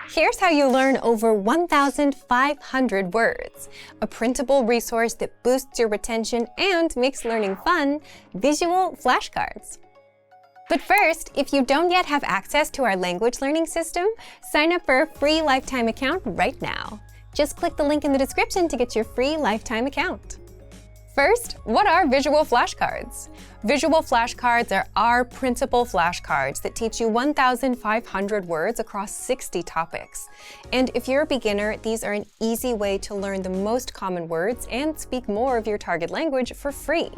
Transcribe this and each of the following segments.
Here's how you learn over 1,500 words, a printable resource that boosts your retention and makes learning fun, visual flashcards. But first, if you don't yet have access to our language learning system, sign up for a free lifetime account right now. Just click the link in the description to get your free lifetime account. First, what are visual flashcards? Visual flashcards are our printable flashcards that teach you 1,500 words across 60 topics. And if you're a beginner, these are an easy way to learn the most common words and speak more of your target language for free.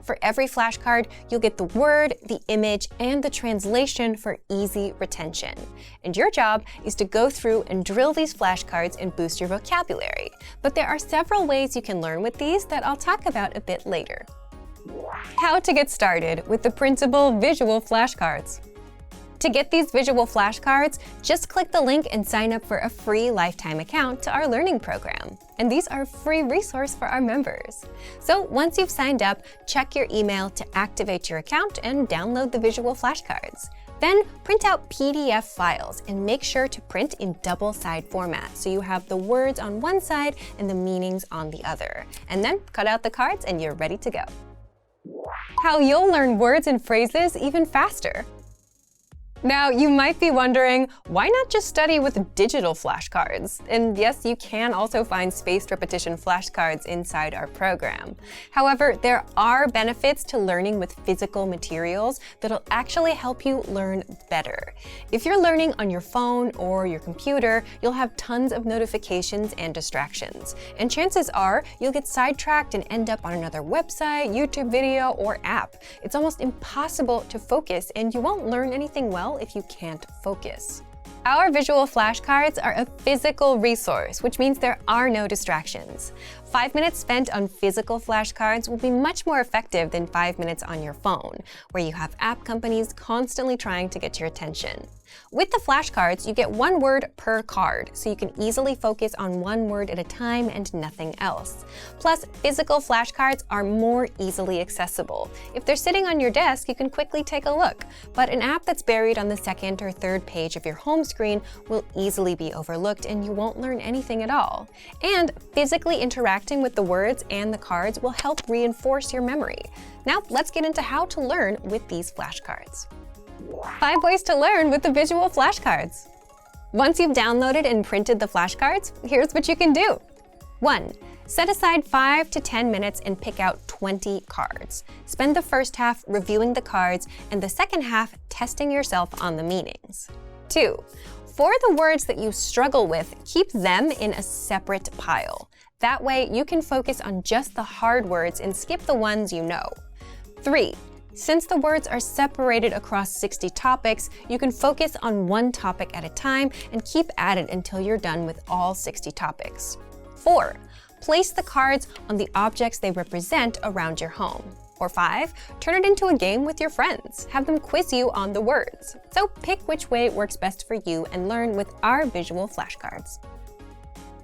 For every flashcard, you'll get the word, the image, and the translation for easy retention. And your job is to go through and drill these flashcards and boost your vocabulary. But there are several ways you can learn with these that I'll talk about a bit later. How to get started with the printable visual flashcards. To get these visual flashcards, just click the link and sign up for a free lifetime account to our learning program. And these are a free resource for our members. So once you've signed up, check your email to activate your account and download the visual flashcards. Then print out PDF files and make sure to print in double-side format so you have the words on one side and the meanings on the other. And then cut out the cards and you're ready to go. How you'll learn words and phrases even faster. Now, you might be wondering, why not just study with digital flashcards? And yes, you can also find spaced repetition flashcards inside our program. However, there are benefits to learning with physical materials that'll actually help you learn better. If you're learning on your phone or your computer, you'll have tons of notifications and distractions. And chances are you'll get sidetracked and end up on another website, YouTube video, or app. It's almost impossible to focus, and you won't learn anything well if you can't focus. Our visual flashcards are a physical resource, which means there are no distractions. 5 minutes spent on physical flashcards will be much more effective than 5 minutes on your phone, where you have app companies constantly trying to get your attention. With the flashcards, you get one word per card, so you can easily focus on one word at a time and nothing else. Plus, physical flashcards are more easily accessible. If they're sitting on your desk, you can quickly take a look, but an app that's buried on the second or third page of your home screen will easily be overlooked and you won't learn anything at all. And physically interacting with the words and the cards will help reinforce your memory. Now, let's get into how to learn with these flashcards. 5 ways to learn with the visual flashcards. Once you've downloaded and printed the flashcards, here's what you can do. 1. Set aside 5 to 10 minutes and pick out 20 cards. Spend the first half reviewing the cards and the second half testing yourself on the meanings. 2. For the words that you struggle with, keep them in a separate pile. That way, you can focus on just the hard words and skip the ones you know. 3. Since the words are separated across 60 topics, you can focus on one topic at a time and keep at it until you're done with all 60 topics. 4. Place the cards on the objects they represent around your home. Or 5. Turn it into a game with your friends. Have them quiz you on the words. So pick which way works best for you and learn with our visual flashcards.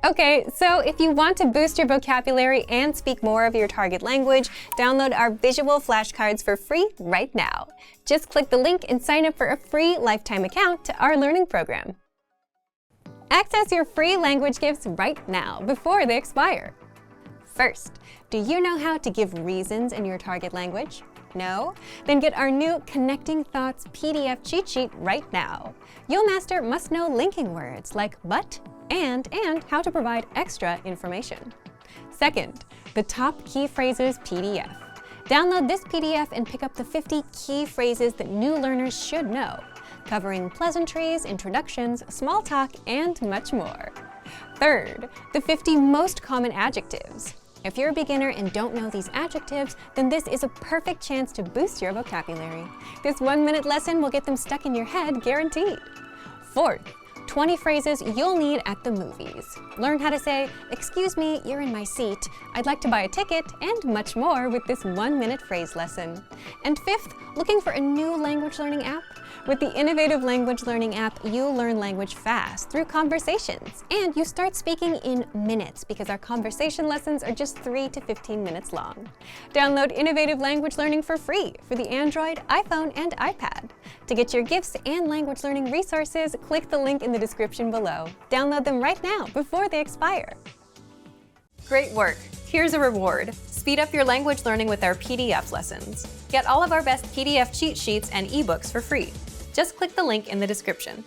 Okay, so if you want to boost your vocabulary and speak more of your target language, download our visual flashcards for free right now. Just click the link and sign up for a free lifetime account to our learning program. Access your free language gifts right now before they expire. First, do you know how to give reasons in your target language? No? Then get our new Connecting Thoughts PDF cheat sheet right now. You'll master must-know linking words like but, and how to provide extra information. Second, the Top Key Phrases PDF. Download this PDF and pick up the 50 key phrases that new learners should know, covering pleasantries, introductions, small talk, and much more. Third, the 50 most common adjectives. If you're a beginner and don't know these adjectives, then this is a perfect chance to boost your vocabulary. This 1-minute lesson will get them stuck in your head, guaranteed. Fourth, 20 phrases you'll need at the movies. Learn how to say, "Excuse me, you're in my seat. I'd like to buy a ticket," and much more with this 1-minute phrase lesson. And fifth, looking for a new language learning app? With the innovative language learning app, you'll learn language fast through conversations. And you start speaking in minutes because our conversation lessons are just 3 to 15 minutes long. Download innovative language learning for free for the Android, iPhone, and iPad. To get your gifts and language learning resources, click the link in the description below. Download them right now before they expire. Great work! Here's a reward. Speed up your language learning with our PDF lessons. Get all of our best PDF cheat sheets and ebooks for free. Just click the link in the description.